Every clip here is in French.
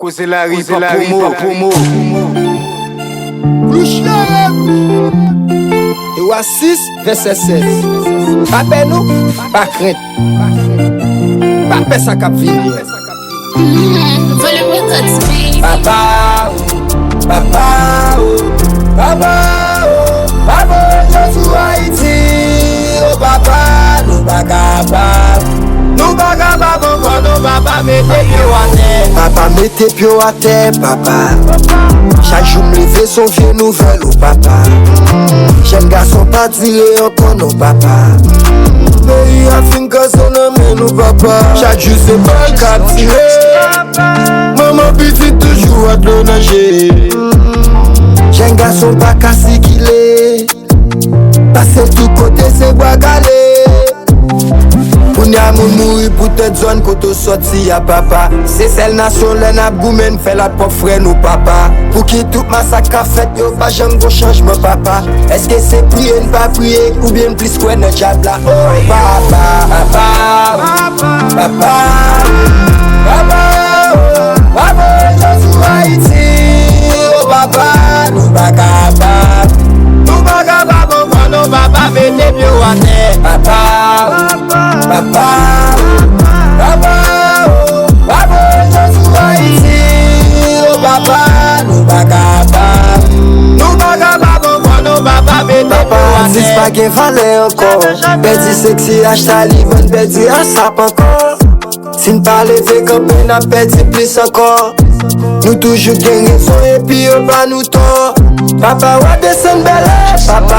Cause la rue, pas promo. Et Oasis, verset 16. Pas peine nous, pas crainte. Pas peur ça cap venir. Papa, papa, papa, je suis Haïti. Oh papa, nous pas capables. Nous pas capables encore, nous papa mettez pied à terre. Papa mettez pied à terre, papa. Chaque jour me lever son vieux nouvelle, oh papa. J'aime garçon pas dire encore, non papa. Pays a fin que son ami, nous papa. Chaque jour c'est pas le cap tiré. Maman petite toujours à te nager. J'aime garçon pas cassé qu'il est. Passer tout côté c'est bois galé. Pour n'y a mon mourir pour te zone quand sorti à papa. C'est celle nation le n'a goumen fait la pauvre frère nous papa. Pour qui tout massacre a fait yo pas jamais go changement papa. Est-ce que c'est prier ne pas prier ou bien plus quoi ne diable là. Oh papa, papa, papa, papa, papa, je suis Haïti. Oh papa, nous pas capables. Nous pas capables encore nos papa mettez pied à terre. Papa, papa, papa, papa, je suis Haïti. Oh papa, nous pas capables. Nous pas capables encore nos papa mettez pied à terre. Dis pas qu'il fallait encore. Perdu sexy, acheta livre, perdu à sap encore. Si nous pas levé comme on a perdu plus encore. Nous toujours gagnons raison et puis on va nous tort. Papa wa descend belle, papa.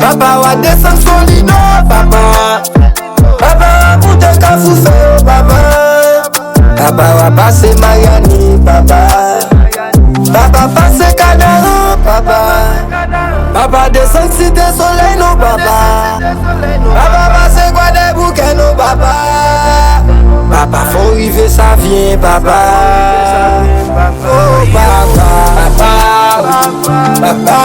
Papa wa descend solino, papa. Papa pour te cafou fait, papa. Papa wa passer Miami, papa. Papa passe Canaro, papa. Papa descend cité soleil, non papa. Papa passe quoi des bouquets, non papa. Papa faut arriver, ça vient, papa. Oh papa, papa, papa.